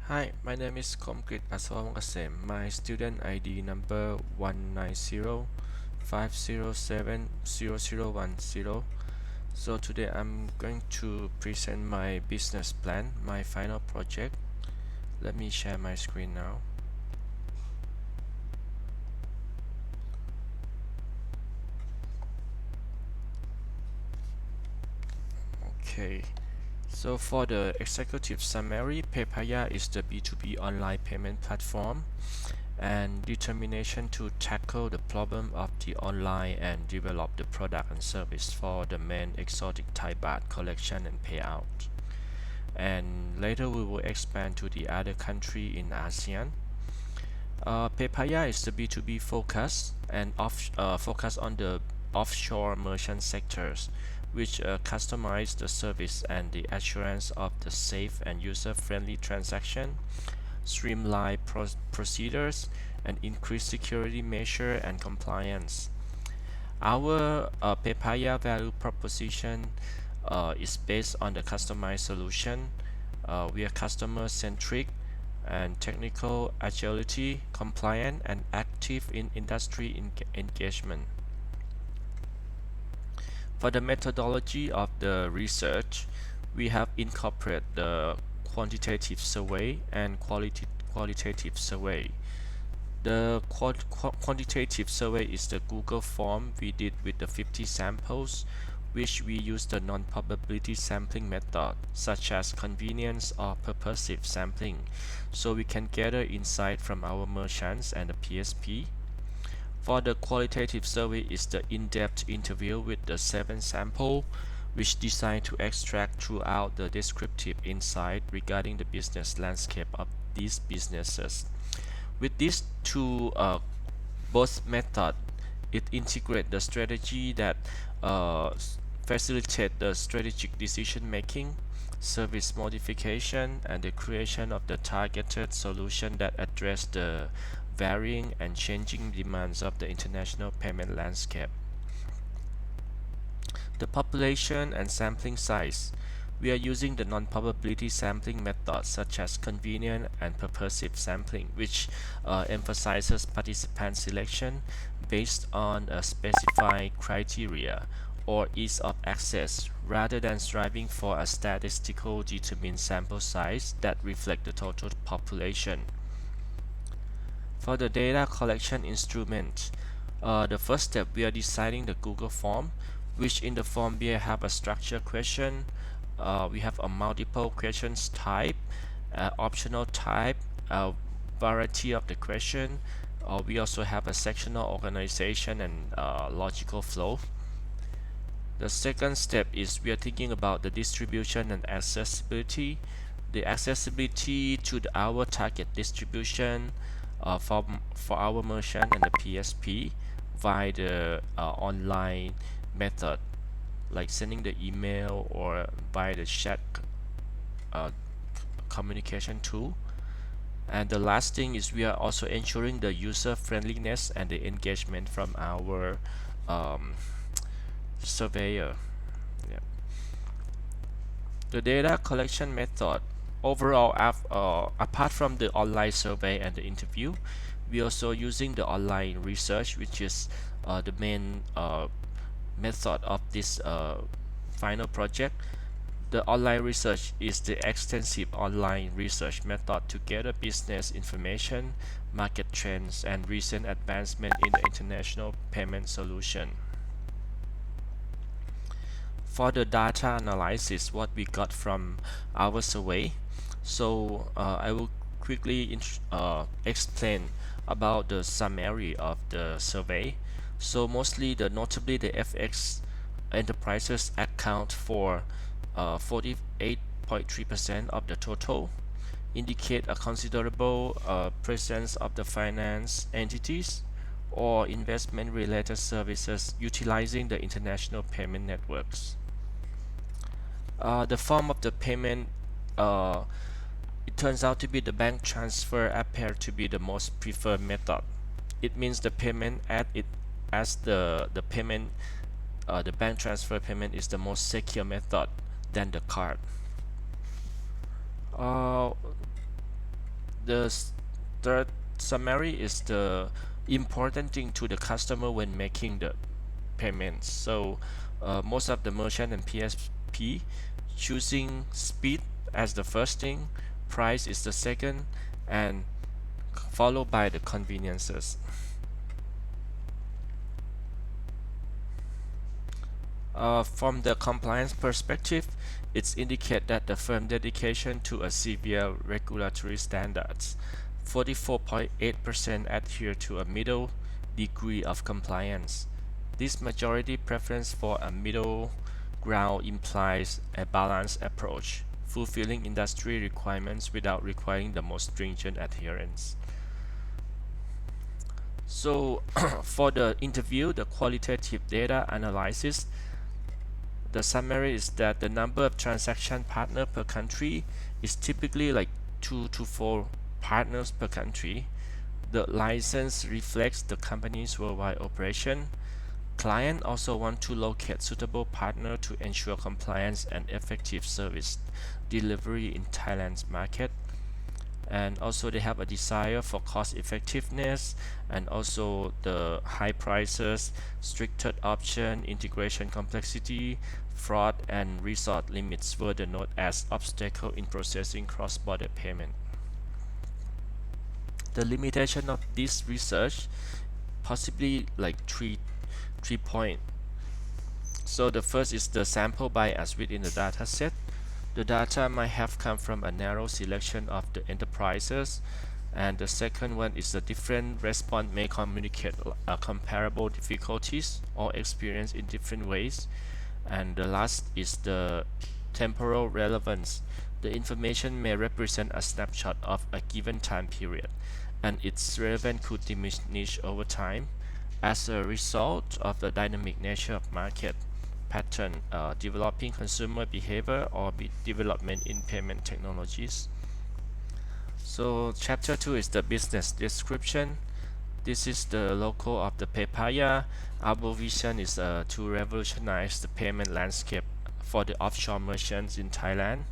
Hi, my name is Komkrit My student ID number 19050700010. So today I'm going to present my business plan, my final project. Let me share my screen now. Okay. So for the executive summary, Pepaya is the B2B online payment platform and determination to tackle the problem of the online and develop the product and service for the main exotic Thai baht collection and payout. And later we will expand to the other country in ASEAN. Pepaya is the B2B focus and focus on the offshore merchant sectors, which customize the service and the assurance of the safe and user-friendly transaction, streamline procedures, and increase security measure and compliance. Our Pepaya value proposition is based on the customized solution. We are customer centric and technical agility, compliant and active in industry engagement. For the methodology of the research, we have incorporated the quantitative survey and qualitative survey. The quantitative survey is the Google form we did with the 50 samples, which we use the non-probability sampling method, such as convenience or purposive sampling, so we can gather insight from our merchants and the PSP. For the qualitative survey is the in-depth interview with the 7 sample, which designed to extract throughout the descriptive insight regarding the business landscape of these businesses. With these two both method, it integrate the strategy that uh, facilitate the strategic decision making, service modification, and the creation of the targeted solution that address the varying and changing demands of the international payment landscape. The population and sampling size. We are using the non-probability sampling methods such as convenient and purposive sampling, which emphasizes participant selection based on a specified criteria or ease of access rather than striving for a statistical determined sample size that reflect the total population. For the data collection instrument, the first step we are designing the Google form, which in the form we have a structured question, we have a multiple questions type, optional type, a variety of the question. We also have a sectional organization and logical flow. The second step is we are thinking about the distribution and accessibility. The accessibility to our target distribution for our merchant and the PSP via the online method, like sending the email or via the chat uh, communication tool. And the last thing is we are also ensuring the user friendliness and the engagement from our um, surveyor. Yeah. The data collection method overall, apart from the online survey and the interview, we also using the online research, which is the main method of this final project. The online research is the extensive online research method to gather business information, market trends, and recent advancement in the international payment solution. For the data analysis, what we got from our survey, so I will quickly explain about the summary of the survey. So mostly notably the FX enterprises account for 48.3% of the total, indicate a considerable presence of the finance entities or investment related services utilizing the international payment networks. The form of the payment, uh, it turns out to be the bank transfer appear to be the most preferred method. It means the payment at it as the payment, the bank transfer payment is the most secure method than the card. Uh, The third summary is the important thing to the customer when making the payments. So most of the merchant and PSP choosing speed as the first thing, price is the second, and followed by the conveniences. From the compliance perspective, it's indicate that the firm dedication to a severe regulatory standards. 44.8% adhere to a middle degree of compliance. This majority preference for a middle ground implies a balanced approach, fulfilling industry requirements without requiring the most stringent adherence. So for the interview, the qualitative data analysis, the summary is that the number of transaction partner per country is typically like 2 to 4 partners per country. The license reflects the company's worldwide operation. Client also want to locate suitable partner to ensure compliance and effective service delivery in Thailand's market. And also they have a desire for cost effectiveness and also the high prices, restricted option, integration complexity, fraud, and resort limits were the note as obstacle in processing cross-border payment. The limitation of this research possibly like three point. So the first is the sample bias within the data set. The data might have come from a narrow selection of the enterprises, and the second one is the different response may communicate comparable difficulties or experience in different ways. And the last is the temporal relevance. The information may represent a snapshot of a given time period, and its relevance could diminish over time as a result of the dynamic nature of market pattern, developing consumer behavior, or development in payment technologies. So chapter 2 is the business description. This is the logo of the Pepaya. Our vision is to revolutionize the payment landscape for the offshore merchants in Thailand.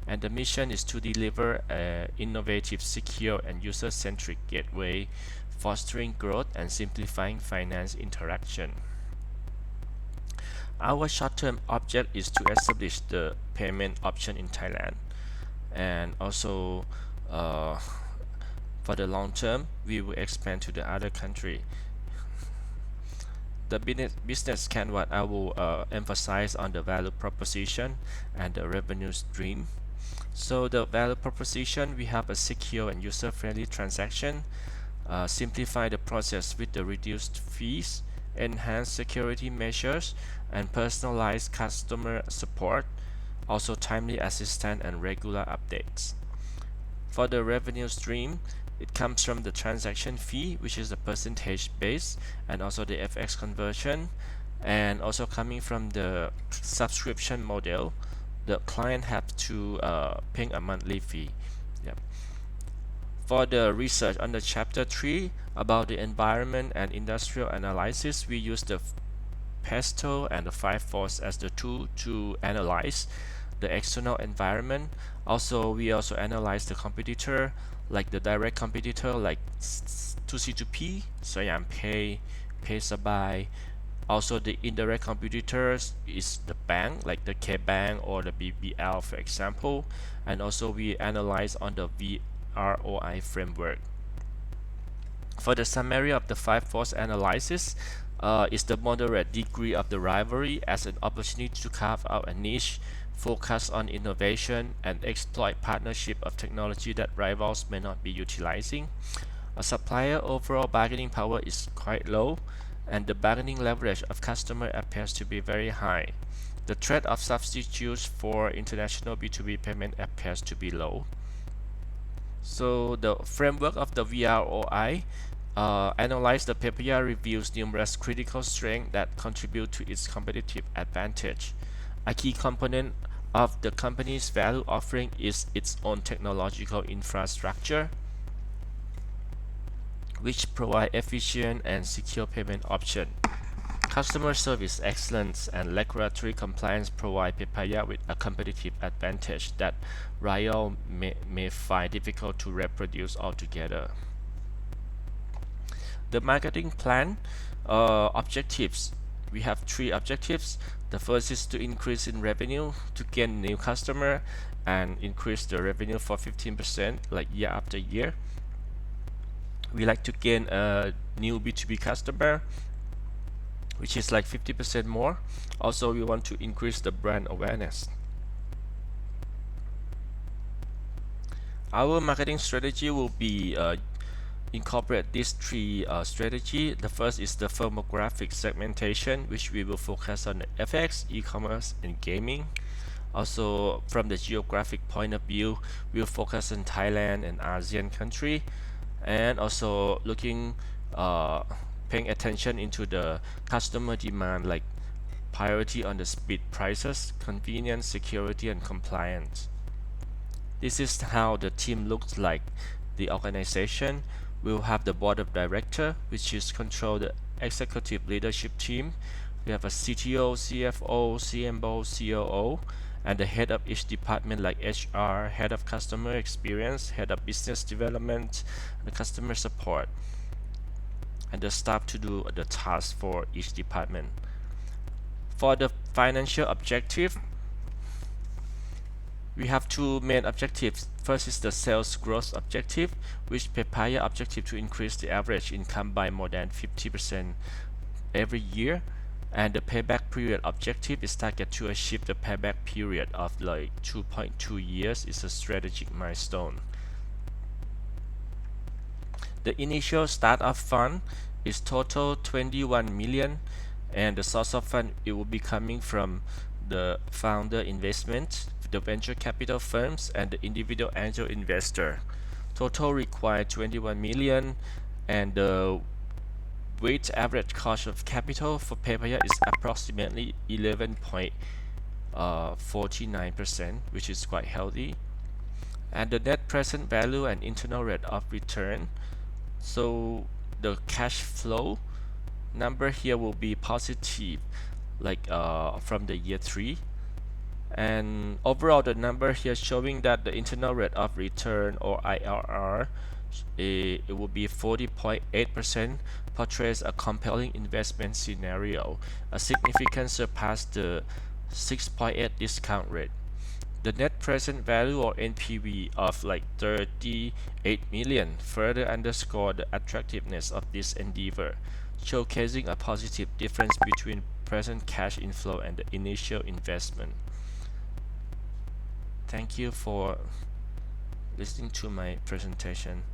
And the mission is to deliver an innovative, secure, and user-centric gateway, fostering growth and simplifying finance interaction. Our short-term object is to establish the payment option in Thailand, and also uh, for the long term, we will expand to the other country. The business canvas, I will emphasize on the value proposition and the revenue stream. So the value proposition, we have a secure and user-friendly transaction, simplify the process with the reduced fees, enhance security measures, and personalized customer support, also timely assistance and regular updates. For the revenue stream, it comes from the transaction fee, which is the percentage base, and also the FX conversion, and also coming from the subscription model, the client have to pay a monthly fee. Yep. For the research on the chapter 3 about the environment and industrial analysis, we use the PESTEL and the 5-force as the tool to analyze the external environment. Also, we also analyze the competitor, like the direct competitor like 2C2P, Siam Pay, PaySabai. Also, the indirect competitors is the bank, like the K-Bank or the BBL, for example. And also, we analyze on the VROI framework. For the summary of the 5-force analysis, is the moderate degree of the rivalry as an opportunity to carve out a niche, focus on innovation, and exploit partnership of technology that rivals may not be utilizing. A supplier overall bargaining power is quite low, and the bargaining leverage of customer appears to be very high. The threat of substitutes for international B2B payment appears to be low. So the framework of the VROI analyze the PPR reveals numerous critical strengths that contribute to its competitive advantage. A key component of the company's value offering is its own technological infrastructure, which provide efficient and secure payment option. Customer service excellence and regulatory compliance provide Papaya with a competitive advantage that rivals may find difficult to reproduce altogether. The marketing plan objectives. We have three objectives. The first is to increase in revenue to gain new customer and increase the revenue for 15% like year after year. We like to gain a new B2B customer, which is like 50% more. Also, we want to increase the brand awareness. Our marketing strategy will be incorporate these three strategy. The first is the firmographic segmentation, which we will focus on FX, e-commerce, and gaming. Also, from the geographic point of view, we'll focus on Thailand and ASEAN country, and also paying attention into the customer demand, like priority on the speed, prices, convenience, security, and compliance. This is how the team looks like. The organization will have the board of director, which is control the executive leadership team. We have a CTO, CFO, CMO, COO, and the head of each department like HR, head of customer experience, head of business development, and customer support, and the staff to do the tasks for each department. For the financial objective, we have two main objectives. First is the sales growth objective, which Papaya objective to increase the average income by more than 50% every year. And the payback period objective is target to achieve the payback period of like 2.2 years is a strategic milestone. The initial startup fund is total 21 million, and the source of fund it will be coming from the founder investment, the venture capital firms, and the individual angel investor. Total required 21 million, and the weighted average cost of capital for Papaya is approximately 11.49%, which is quite healthy. And the net present value and internal rate of return. So the cash flow number here will be positive, like from the year 3. And overall, the number here showing that the internal rate of return, or IRR, it will be 40.8%, portrays a compelling investment scenario, a significant surpass the 6.8 discount rate. The net present value, or NPV, of like 38 million further underscore the attractiveness of this endeavor, showcasing a positive difference between present cash inflow and the initial investment. Thank you for listening to my presentation.